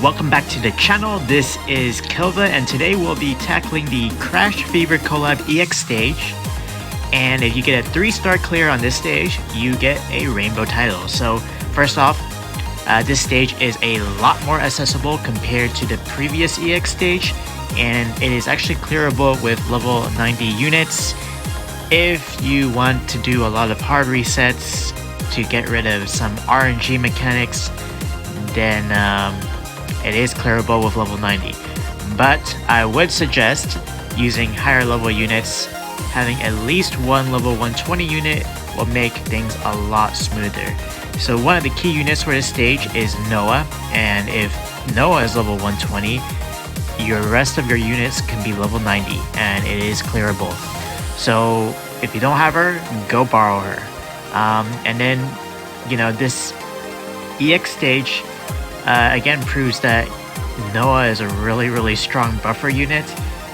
welcome back to the channel. This is Kilva, and today we'll be tackling the crashfever Collab EX stage. And if you get a 3-star clear on this stage, you get a rainbow title. So first off, this stage is a lot more accessible compared to the previous EX stage, and it is actually clearable with level 90 units. If you want to do a lot of hard resets to get rid of some RNG mechanics, then it is clearable with level 90. But I would suggest using higher level units. Having at least one level 120 unit will make things a lot smoother. So one of the key units for this stage is Noah, and if Noah is level 120, your rest of your units can be level 90 and it is clearable. So if you don't have her, go borrow her. And then, this EX stage again proves that Noah is a really strong buffer unit,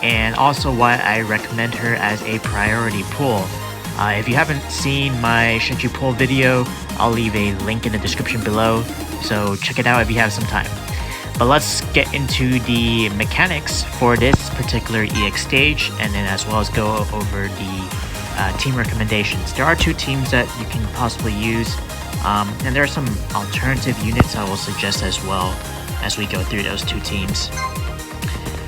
and also why I recommend her as a priority pull. If you haven't seen my should you pull video, I'll leave a link in the description below, so check it out if you have some time. But let's get into the mechanics for this particular EX stage, and then as well as go over the team recommendations. There are 2 teams that you can possibly use, and there are some alternative units I will suggest as well as we go through those 2 teams.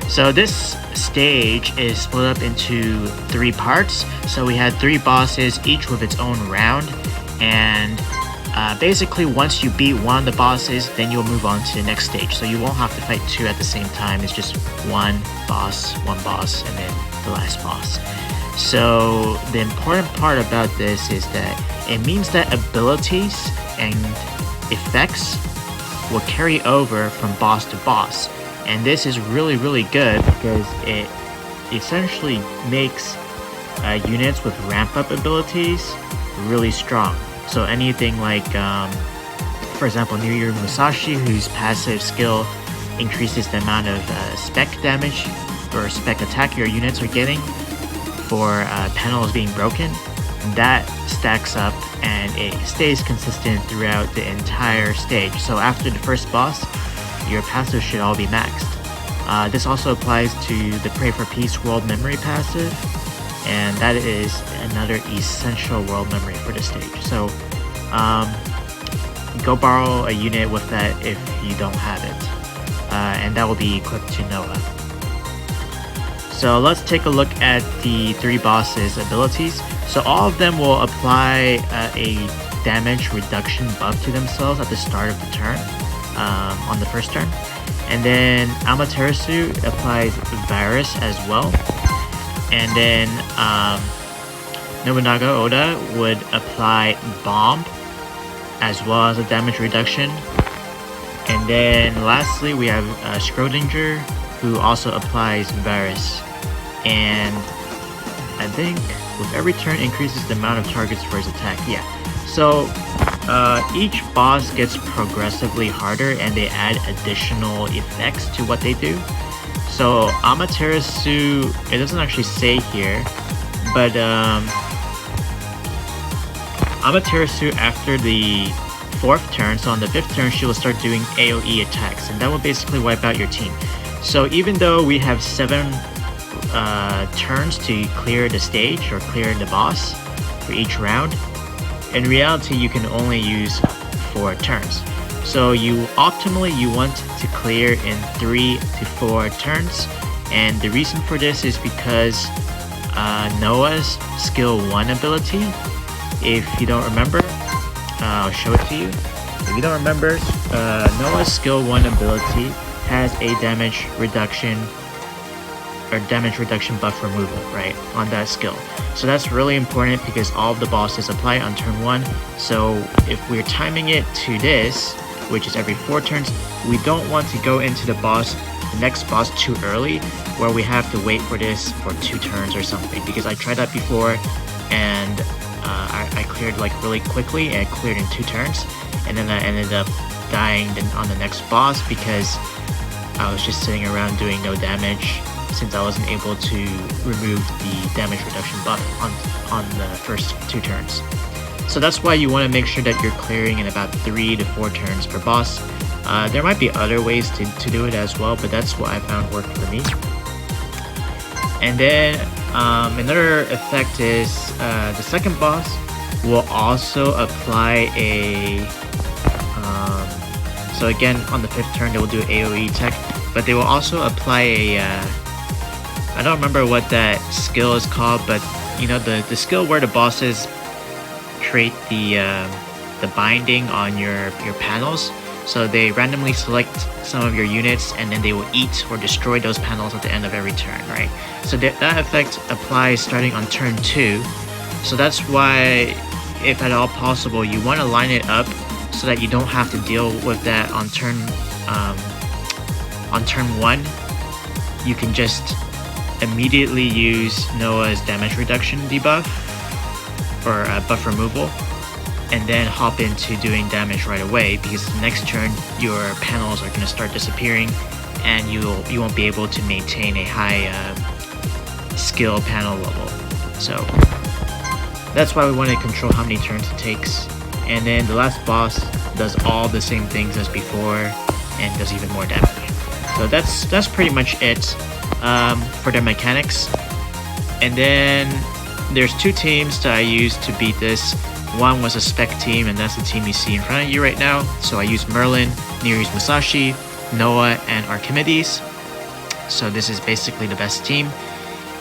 So this stage is split up into 3 parts. So we had 3 bosses, each with its own round, and basically once you beat one of the bosses, then you'll move on to the next stage. So you won't have to fight 2 at the same time. It's just one boss, and then the last boss. So the important part about this is that it means that abilities and effects will carry over from boss to boss. And this is really good because it essentially makes units with ramp up abilities really strong. So anything like, for example, New Year Musashi, whose passive skill increases the amount of spec damage or spec attack your units are getting for panels being broken, that stacks up and it stays consistent throughout the entire stage. So after the first boss, your passive should all be maxed. This also applies to the Pray for Peace World Memory passive, and that is another essential world memory for this stage. So go borrow a unit with that if you don't have it, and that will be equipped to Noah. So let's take a look at the 3 bosses' abilities. So all of them will apply a damage reduction buff to themselves at the start of the turn, on the first turn. And then Amaterasu applies Virus as well. And then Nobunaga Oda would apply Bomb as well as a damage reduction. And then lastly we have Schrodinger, who also applies Virus. And I think with every turn increases the amount of targets for his attack. Yeah. So each boss gets progressively harder and they add additional effects to what they do. So Amaterasu, it doesn't actually say here, but Amaterasu after the 4th turn, so on the 5th turn, she will start doing AoE attacks, and that will basically wipe out your team. So even though we have 7 turns to clear the stage or clear the boss for each round, in reality you can only use 4 turns. So optimally you want to clear in 3 to 4 turns, and the reason for this is because Noah's skill 1 ability, if you don't remember, I'll show it to you. If you don't remember, Noah's skill 1 ability has a damage reduction buff removal, right, on that skill. So that's really important because all of the bosses apply on turn 1. So if we're timing it to this, which is every 4 turns, we don't want to go into the next boss too early, where we have to wait for this for 2 turns or something, because I tried that before and I cleared like really quickly, and I cleared in 2 turns, and then I ended up dying on the next boss because I was just sitting around doing no damage, since I wasn't able to remove the damage reduction buff on the first 2 turns. So that's why you want to make sure that you're clearing in about 3 to 4 turns per boss. There might be other ways to do it as well, but that's what I found worked for me. And then another effect is the second boss will also apply a so again on the 5th turn they will do AoE tech, but they will also apply a I don't remember what that skill is called, but you know the skill where the bosses create the binding on your panels. So they randomly select some of your units and then they will eat or destroy those panels at the end of every turn, right? So that effect applies starting on turn 2. So that's why, if at all possible, you want to line it up so that you don't have to deal with that on turn 1. You can just immediately use Noah's damage reduction debuff or buff removal, and then hop into doing damage right away, because the next turn your panels are going to start disappearing and you won't be able to maintain a high skill panel level. So that's why we want to control how many turns it takes. And then the last boss does all the same things as before and does even more damage. So that's pretty much it for the mechanics. And then there's 2 teams that I used to beat this. One was a spec team, and that's the team you see in front of you right now. So I used Merlin, Nereus Musashi, Noah, and Archimedes. So this is basically the best team.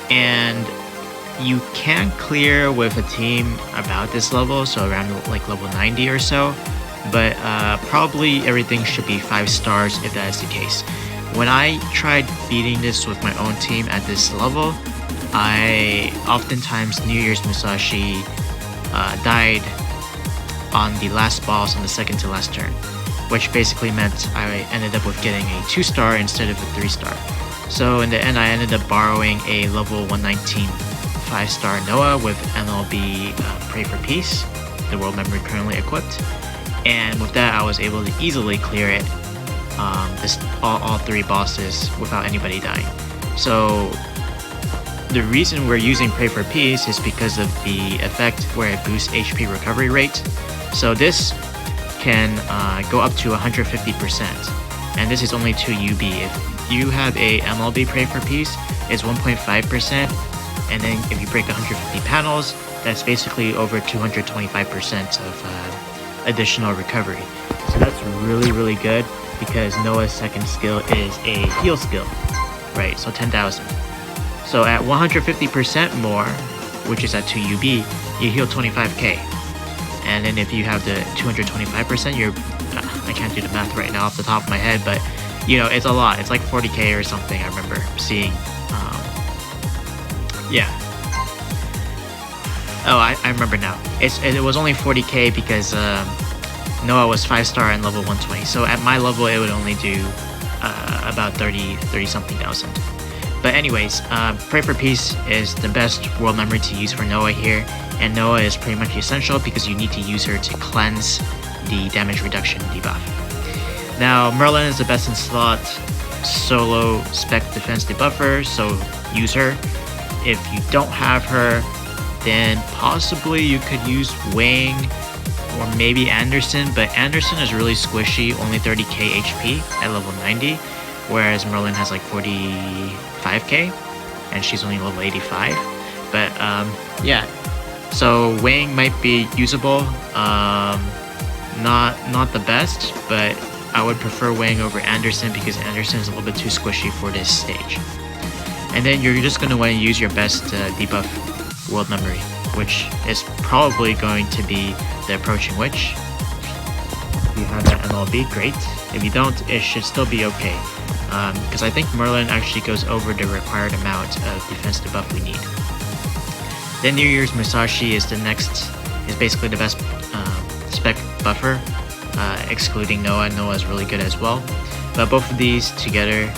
And you can clear with a team about this level, so around like level 90 or so. But probably everything should be 5 stars if that is the case. When I tried beating this with my own team at this level, I oftentimes Nereus Musashi died on the last boss on the second to last turn, which basically meant I ended up with getting a 2-star instead of a 3-star. So in the end I ended up borrowing a level 119 5-star Noah with MLB Pray for Peace, the world memory currently equipped, and with that I was able to easily clear it, all 3 bosses without anybody dying. So the reason we're using Pray for Peace is because of the effect where it boosts HP recovery rate. So this can go up to 150%, and this is only 2 UB. If you have a MLB Pray for Peace, it's 1.5%, and then if you break 150 panels, that's basically over 225% of additional recovery. So that's really good, because Noah's second skill is a heal skill, right? So 10,000. So at 150% more, which is at 2 UB, you heal 25k. And then if you have the 225%, you're I can't do the math right now off the top of my head, but you know, it's a lot. It's like 40k or something I remember seeing. Yeah. Oh, I remember now. It was only 40k because Noah was 5-star and level 120. So at my level, it would only do about 30 something thousand. But anyways, Pray for Peace is the best world memory to use for Noah here, and Noah is pretty much essential because you need to use her to cleanse the damage reduction debuff. Now Merlin is the best in slot solo spec defense debuffer, so use her. If you don't have her, then possibly you could use Wang or maybe Anderson, but Anderson is really squishy, only 30k HP at level 90, whereas Merlin has like 45k and she's only level 85. But yeah, so Wang might be usable, not the best, but I would prefer Wang over Anderson because Anderson is a little bit too squishy for this stage. And then you're just going to want to use your best debuff world memory, which is probably going to be the Approaching Witch. If you have that MLB, great. If you don't, it should still be okay, because I think Merlin actually goes over the required amount of defense debuff we need. Then Nereus Musashi is basically the best spec buffer, excluding Noah. Noah is really good as well, but both of these together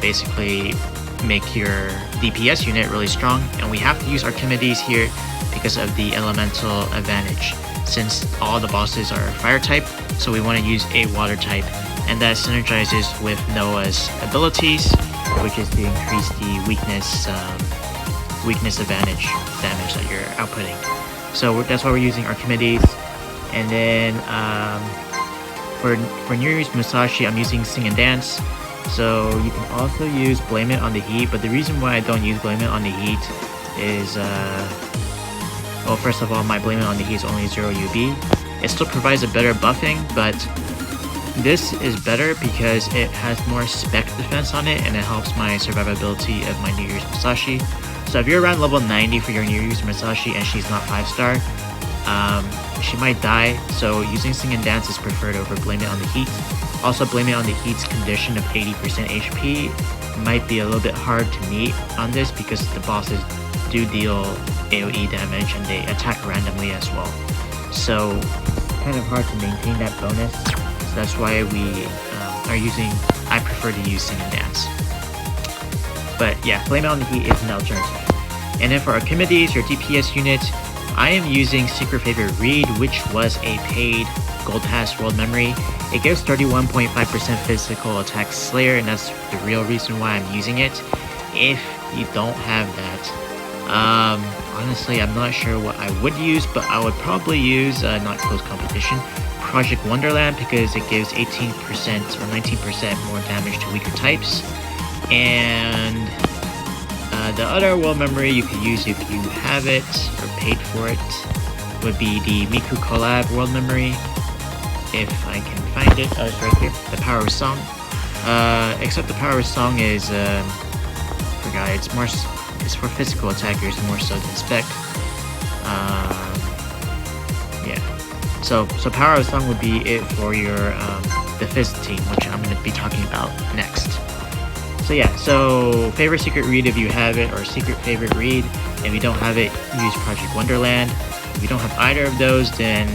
basically make your DPS unit really strong, and we have to use Archimedes here because of the elemental advantage, since all the bosses are fire type, so we want to use a water type, and that synergizes with Noah's abilities, which is to increase the weakness advantage damage that you're outputting. So that's why we're using Archimedes. And then for Niru's Musashi, I'm using Sing and Dance. So you can also use Blame It on the Heat, but the reason why I don't use Blame It on the Heat is, well, first of all, my Blame It on the Heat is only 0 UB. It still provides a better buffing, but this is better because it has more spec defense on it and it helps my survivability of my Niru's Musashi. So if you're around level 90 for your Niru's Musashi and she's not 5-star, she might die, so using Sing and Dance is preferred over Blame It on the Heat. Also, Blame It on the Heat's condition of 80% HP might be a little bit hard to meet on this because the bosses do deal AoE damage and they attack randomly as well. So, kind of hard to maintain that bonus. So that's why I prefer to use Sing and Dance. But yeah, Blame It on the Heat is an alternative. And then for Archimedes, your DPS unit, I am using Secret Favorite Reed, which was a paid Gold Pass World Memory. It gives 31.5% physical attack Slayer, and that's the real reason why I'm using it. If you don't have that, honestly, I'm not sure what I would use, but I would probably use, not close competition, Project Wonderland, because it gives 18% or 19% more damage to weaker types. And the other world memory you could use if you have it or paid for it would be the Miku Collab world memory. If I can find it, oh, it's right here. The Power of Song. Except the Power of Song is, forgot. It's for physical attackers more so than spec. Yeah. So Power of Song would be it for your the Fizz team, which I'm going to be talking about next. So yeah, so favorite secret read if you have it, or secret favorite read. If you don't have it, use Project Wonderland. If you don't have either of those, then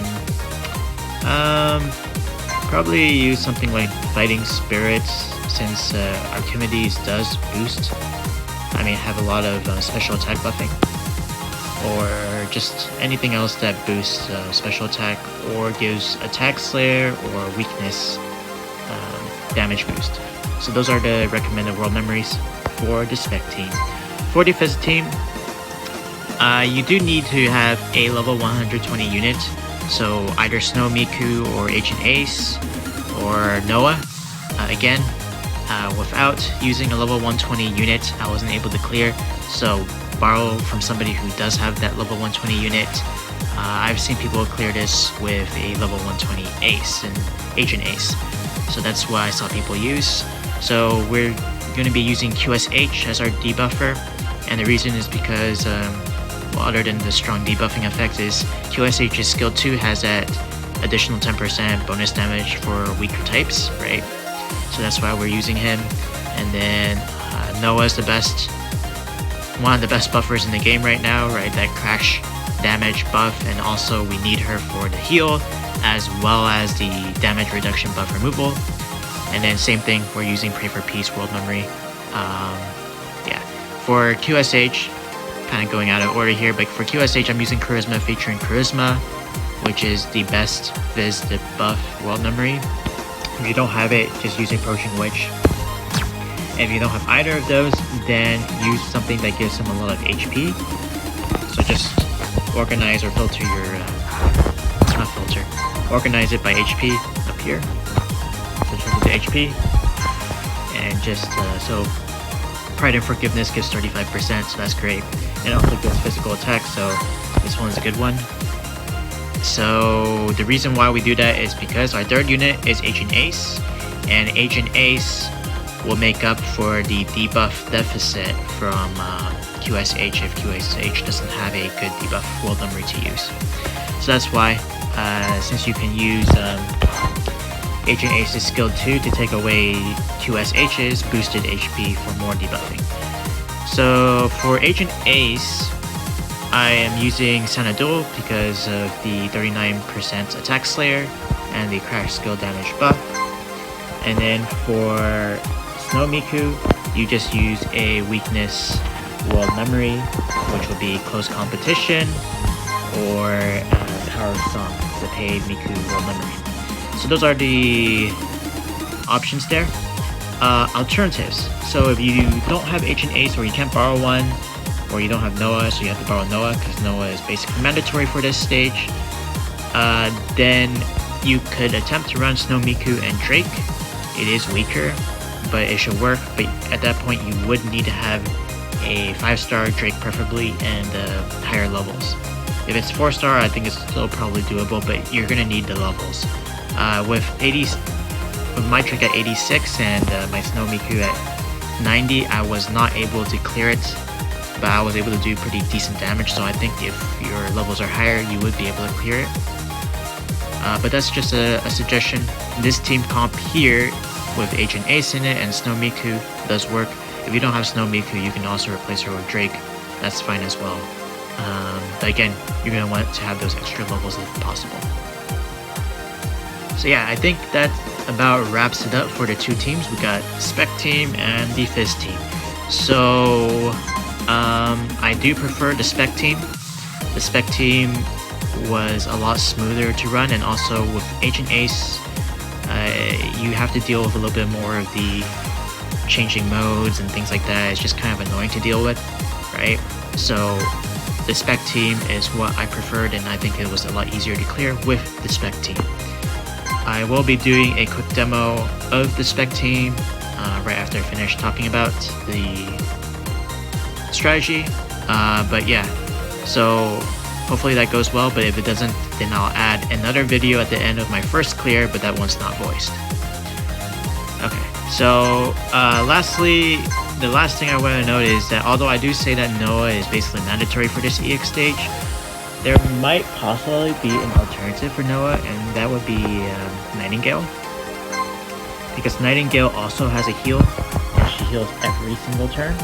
probably use something like Fighting Spirits, since Archimedes does boost. Have a lot of special attack buffing, or just anything else that boosts special attack or gives attack slayer or weakness damage boost. So those are the recommended world memories for the spec team. For the Fizz team, you do need to have a level 120 unit, so either Snow Miku or Agent Ace or Noah. Again, without using a level 120 unit, I wasn't able to clear, so borrow from somebody who does have that level 120 unit. I've seen people clear this with a level 120 Ace and Agent Ace, so that's what I saw people use. So we're going to be using QSH as our debuffer, and the reason is because, well, other than the strong debuffing effect, is QSH's skill 2 has that additional 10% bonus damage for weaker types, right? So that's why we're using him. And then Noah's one of the best buffers in the game right now, right? That crash damage buff, and also we need her for the heal as well as the damage reduction buff removal. And then same thing, we're using Pray for Peace world memory. Yeah, for QSH, kind of going out of order here, but for QSH I'm using Charisma featuring Charisma, which is the best Fizz debuff world memory. If you don't have it, just use Approaching Witch. If you don't have either of those, then use something that gives them a lot of HP. So just organize or filter your, not filter, organize it by HP up here. So turn it to HP, and just so Pride and Forgiveness gives 35%, so that's great. It also gives physical attack, so this one's a good one. So the reason why we do that is because our third unit is Agent Ace, and Agent Ace will make up for the debuff deficit from QSH if QSH doesn't have a good debuff world memory to use. So that's why, since you can use Agent Ace's skill 2 to take away QSH's boosted HP for more debuffing. So for Agent Ace, I am using Sanadul because of the 39% attack slayer and the crash skill damage buff. And then for Snow Miku, you just use a weakness world memory, which will be Close Competition or Power of Song, the paid Miku world memory. So those are the options there. Alternatives. So if you don't have Agent Ace, or you can't borrow one, or you don't have Noah, so you have to borrow Noah because Noah is basically mandatory for this stage, then you could attempt to run Snow Miku and Drake. It is weaker, but it should work. But at that point, you would need to have a 5-star Drake preferably and higher levels. If it's 4-star, I think it's still probably doable, but you're gonna need the levels. With my Drake at 86 and my Snow Miku at 90, I was not able to clear it, but I was able to do pretty decent damage. So I think if your levels are higher, you would be able to clear it. But that's just a suggestion. This team comp here with Agent Ace in it and Snow Miku does work. If you don't have Snow Miku, you can also replace her with Drake. That's fine as well. But again, you're going to want to have those extra levels if possible. So yeah, I think that about wraps it up for the two teams. We got Spec Team and the Fizz Team. So I do prefer the Spec Team. The Spec Team was a lot smoother to run, and also with Agent Ace, you have to deal with a little bit more of the changing modes and things like that. It's just kind of annoying to deal with, right? So the Spec Team is what I preferred, and I think it was a lot easier to clear with the Spec Team. I will be doing a quick demo of the Spec Team right after I finish talking about the strategy. But yeah, so hopefully that goes well, but if it doesn't, then I'll add another video at the end of my first clear, but that one's not voiced. Okay, so lastly, the last thing I want to note is that although I do say that Noah is basically mandatory for this EX stage, there might possibly be an alternative for Noah, and that would be Nightingale. Because Nightingale also has a heal, and she heals every single turn.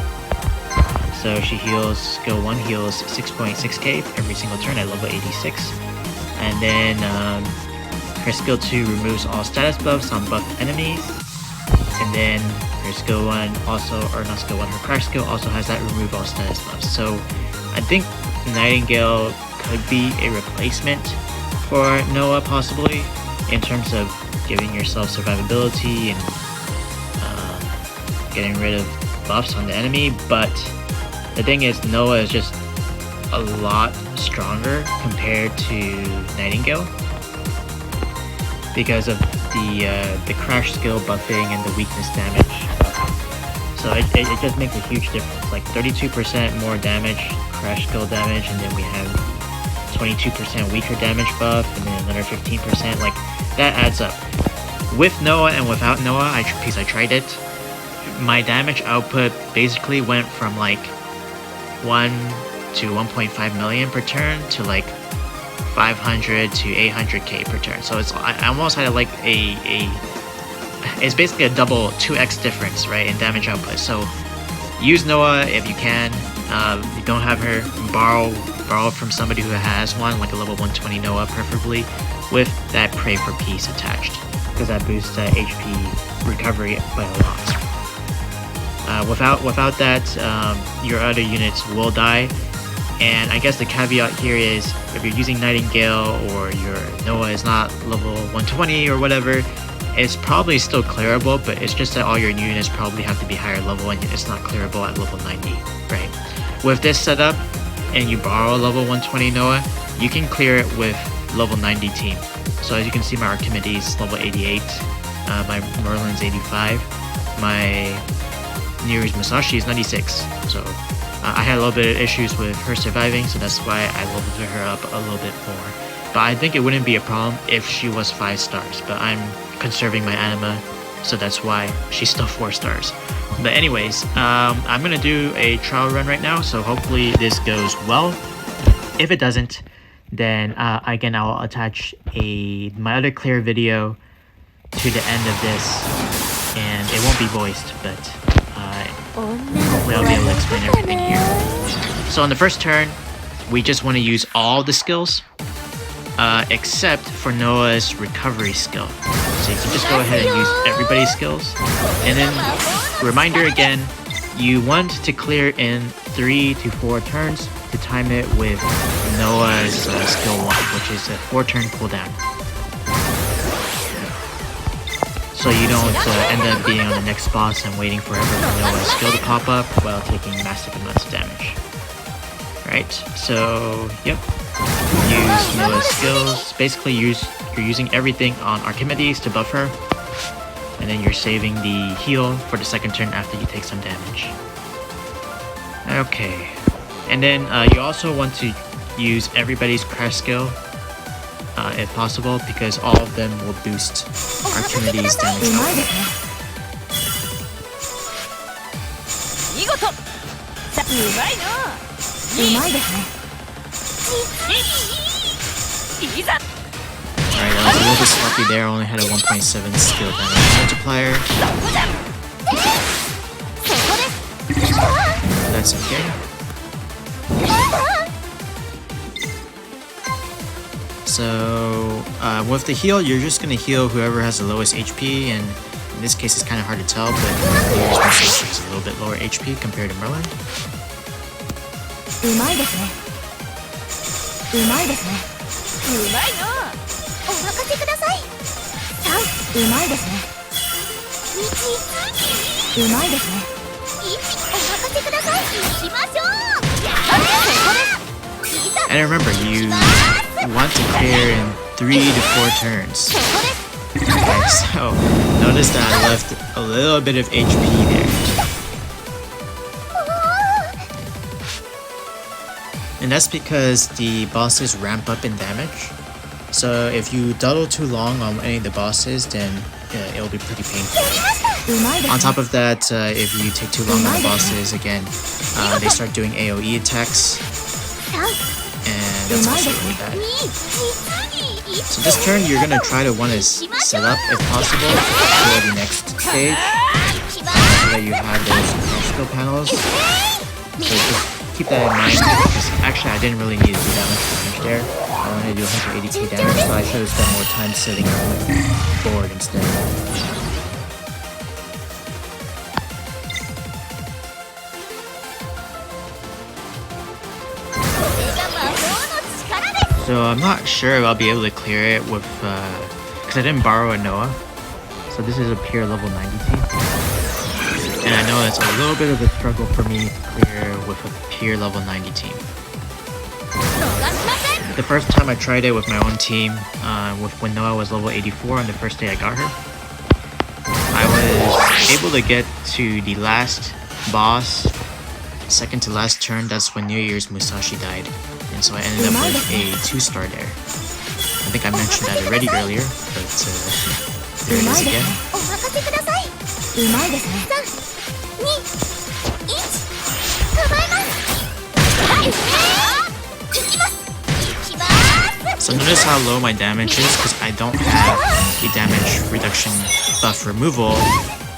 So she heals, skill 1 heals 6.6k every single turn at level 86. And then her skill 2 removes all status buffs on buffed enemies. And then her skill 1 also, or not skill 1, her crash skill also has that remove all status buffs. So I think Nightingale could be a replacement for Noah possibly, in terms of giving yourself survivability and getting rid of buffs on the enemy. But the thing is, Noah is just a lot stronger compared to Nightingale because of the crash skill buffing and the weakness damage. So it just makes a huge difference, like 32% more damage, crash skill damage, and then we have 22% weaker damage buff, and then another 15%, like that adds up. With Noah and without Noah, because I tried it, my damage output basically went from like 1 to 1.5 million per turn to like 500 to 800k per turn. So I almost had like it's basically a double 2x difference, right, in damage output. So use Noah if you can. If you don't have her, borrow from somebody who has one, like a level 120 Noah preferably, with that Pray for Peace attached, because that boosts HP recovery by a lot. Without that, your other units will die. And I guess the caveat here is, if you're using Nightingale or your Noah is not level 120 or whatever, it's probably still clearable, but it's just that all your units probably have to be higher level and it's not clearable at level 90, right? With this setup, and you borrow a level 120 Noah, you can clear it with level 90 team. So as you can see, my Archimedes level 88, my Merlin's 85, my Neru's Musashi is 96. So I had a little bit of issues with her surviving, so that's why I leveled her up a little bit more. But I think it wouldn't be a problem if she was 5 stars, but I'm conserving my anima, so that's why she's still 4 stars. But anyways, I'm gonna do a trial run right now, so hopefully this goes well. If it doesn't, then again, I'll attach my other clear video to the end of this, and it won't be voiced, but hopefully I'll be able to explain everything here. So on the first turn, we just want to use all the skills, except for Noah's recovery skill. So you can just go ahead and use everybody's skills. And then, reminder again, you want to clear in 3 to 4 turns to time it with Noah's skill 1, which is a 4-turn cooldown. So you don't end up being on the next boss and waiting forever for Noah's skill to pop up while taking massive amounts of damage. Right, so yep, use Noah's skills, basically use you're using everything on Archimedes to buff her, and then you're saving the heal for the second turn after you take some damage. Okay, and then you also want to use everybody's crash skill if possible, because all of them will boost Archimedes damage output. Alright, I was a little bit sloppy there, only had a 1.7 skill damage multiplier. That's okay. So, with the heal, you're just gonna heal whoever has the lowest HP, and in this case it's kind of hard to tell, but it's a little bit lower HP compared to Merlin. And remember, you want to clear in 3 to 4 turns. Okay, so notice that I left a little bit of HP there. And that's because the bosses ramp up in damage. So if you dawdle too long on any of the bosses, then it'll be pretty painful. On top of that, if you take too long on the bosses, again, they start doing AoE attacks. And that's also really bad. So this turn, you're gonna try to want to set up, if possible, for the next stage, so that you have those skill panels. So just keep that in mind, because actually I didn't really need to do that much damage there. I wanted to do 180k damage, so I should have spent more time setting up the board instead. So I'm not sure if I'll be able to clear it with, because I didn't borrow a Noah. So this is a pure level 90 team. And I know that's a little bit of a struggle for me to clear with a pure level 90 team. The first time I tried it with my own team, when Noah was level 84 on the first day I got her, I was able to get to the last boss, second to last turn. That's when New Year's Musashi died. And so I ended up with a 2-star there. I think I mentioned that already earlier, but there it is again. So notice how low my damage is, because I don't have the damage reduction buff removal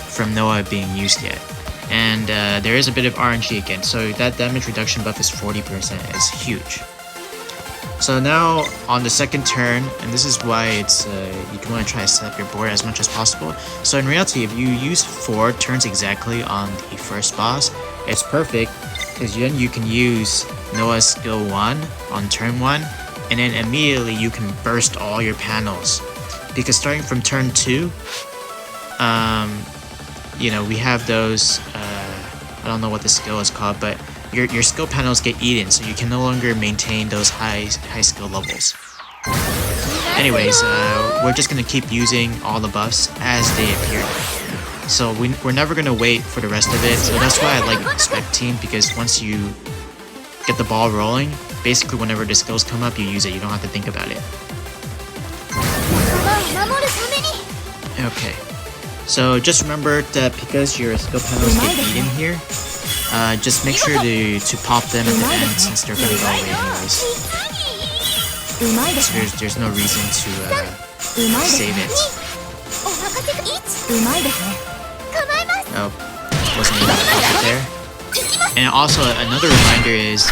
from Noah being used yet. And there is a bit of RNG again, so that damage reduction buff is 40%. It's huge. So now on the second turn, and this is why it's you want to try to set up your board as much as possible. So in reality, if you use 4 turns exactly on the first boss, it's perfect, because then you can use Noah's skill 1 on turn 1, and then immediately you can burst all your panels. Because starting from turn 2, you know, we have those, I don't know what the skill is called, but your skill panels get eaten, so you can no longer maintain those high skill levels. Anyways, we're just gonna keep using all the buffs as they appear. So we're never gonna wait for the rest of it, so that's why I like Spec Team, because once you get the ball rolling, basically whenever the skills come up, you use it, you don't have to think about it. Okay. So just remember that because your skill panels get eaten here, just make sure to pop them at the end, since they're gonna go away anyways. So there's no reason to save it. Oh, wasn't able to pop it there. And also another reminder is,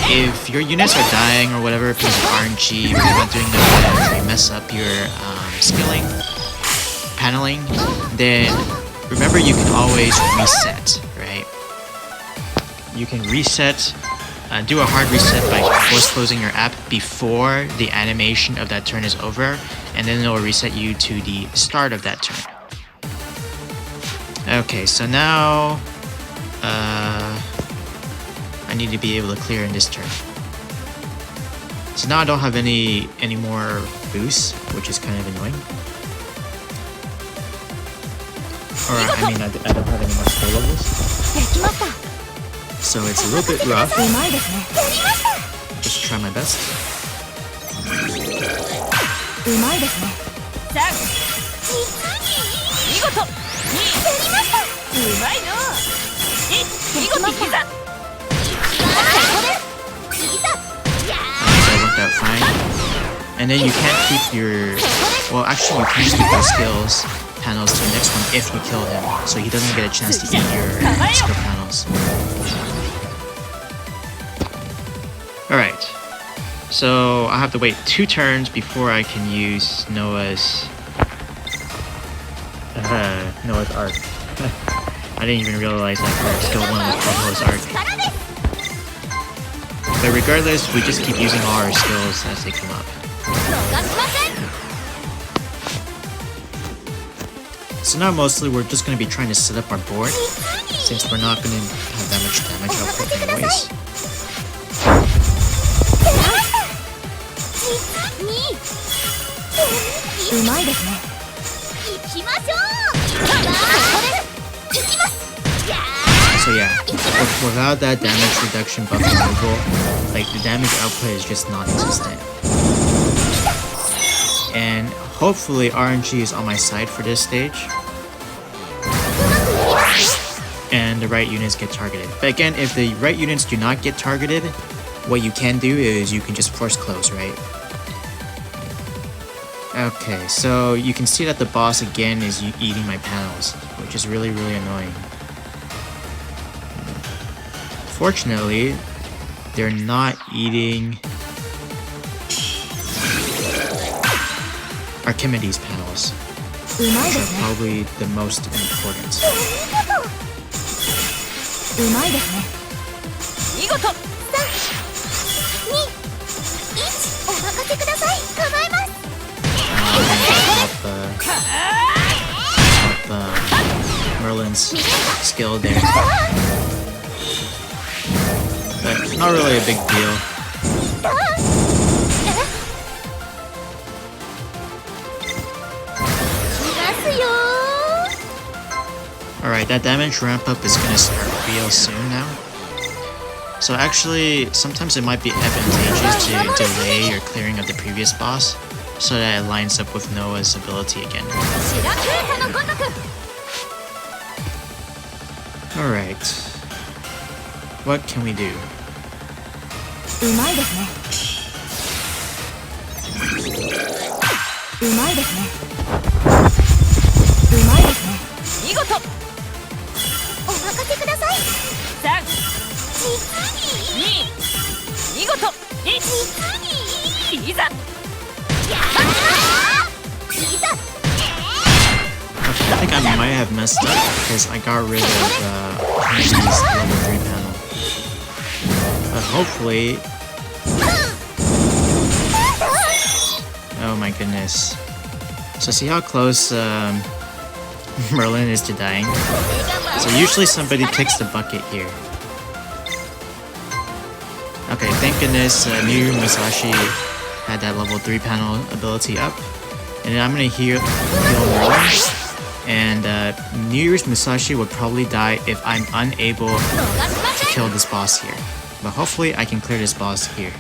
if your units are dying or whatever because of RNG, or you're not doing the damage, you mess up your skilling, paneling, then remember you can always reset, right? You can reset, do a hard reset by force closing your app before the animation of that turn is over, and then it will reset you to the start of that turn. Okay, so now I need to be able to clear in this turn. So now I don't have any more boosts, which is kind of annoying. Or I mean, I don't have any more skill levels, so it's a little bit rough. Just try my best. That worked out fine. And then you can't keep your... Well, actually you can keep your skills panels to the next one if you kill him, so he doesn't get a chance to eat your skill panels. Alright. So I have to wait 2 turns before I can use Noah's arc. I didn't even realize that for skill 1 was called Noah's arc. But regardless, we just keep using all our skills as they come up. So now mostly we're just going to be trying to set up our board, since we're not going to have that much damage output anyways. So yeah, without that damage reduction buff removal, like the damage output is just non-existent. And hopefully RNG is on my side for this stage, and the right units get targeted. But again, if the right units do not get targeted, what you can do is you can just force close, right? Okay, so you can see that the boss again is eating my panels, which is really annoying. Fortunately, they're not eating Archimedes panels, which are probably the most important. Merlin's skill there, but not really a big deal. Alright, that damage ramp up is gonna start real soon now. So actually, sometimes it might be advantageous to delay your clearing of the previous boss, so that it lines up with Noah's ability again. Alright. What can we do? Okay, I think I might have messed up because I got rid of Henry's level 3 panel. But hopefully... Oh my goodness. So see how close Merlin is to dying? So usually somebody kicks the bucket here. Okay, thank goodness New Musashi had that level 3 panel ability up. And then I'm gonna heal Merlin. And New Year's Musashi would probably die if I'm unable to kill this boss here. But hopefully I can clear this boss here.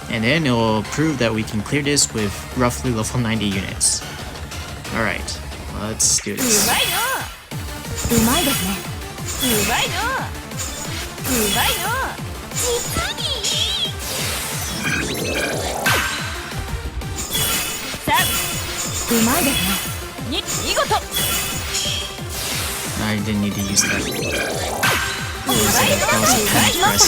And then it will prove that we can clear this with roughly level 90 units. Alright, let's do this. I didn't need to use that. That was a panic press.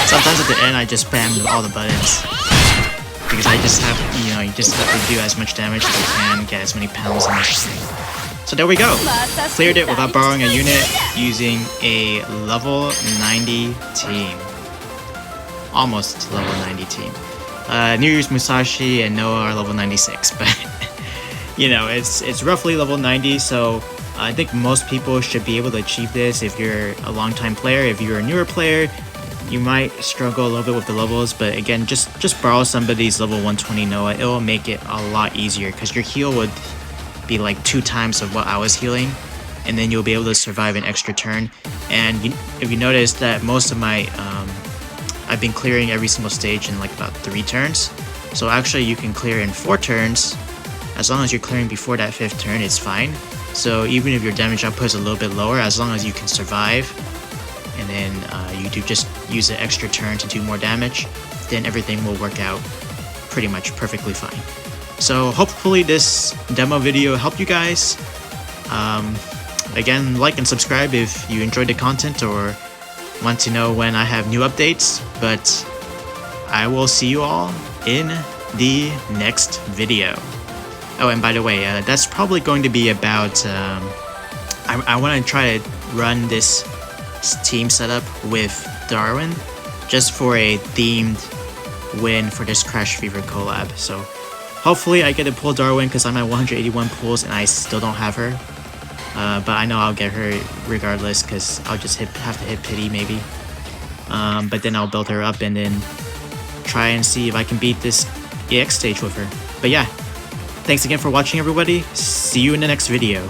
Sometimes at the end I just spam all the buttons. Because I just have, you just have to do as much damage as you can, get as many panels and everything. So there we go! Cleared it without borrowing a unit using a level 90 team. Almost level 90 team. New Year's Musashi and Noah are level 96, but it's roughly level 90, so I think most people should be able to achieve this if you're a long-time player. If you're a newer player, you might struggle a little bit with the levels, but again, just borrow somebody's level 120 Noah. It will make it a lot easier because your heal would be like 2 times of what I was healing, and then you'll be able to survive an extra turn. And if you notice that most of my I've been clearing every single stage in like about 3 turns, so actually you can clear in 4 turns as long as you're clearing before that 5th turn. It's fine. So even if your damage output is a little bit lower, as long as you can survive, and then you do just use an extra turn to do more damage, then everything will work out pretty much perfectly fine. So hopefully this demo video helped you guys. Again, like and subscribe if you enjoyed the content or want to know when I have new updates, but I will see you all in the next video. Oh, and by the way, that's probably going to be about I want to try to run this team setup with Darwin just for a themed win for this crashfever collab. So hopefully I get to pull Darwin because I'm at 181 pulls and I still don't have her. But I know I'll get her regardless because I'll just have to hit pity maybe. But then I'll build her up and then try and see if I can beat this EX stage with her. But yeah, thanks again for watching everybody. See you in the next video.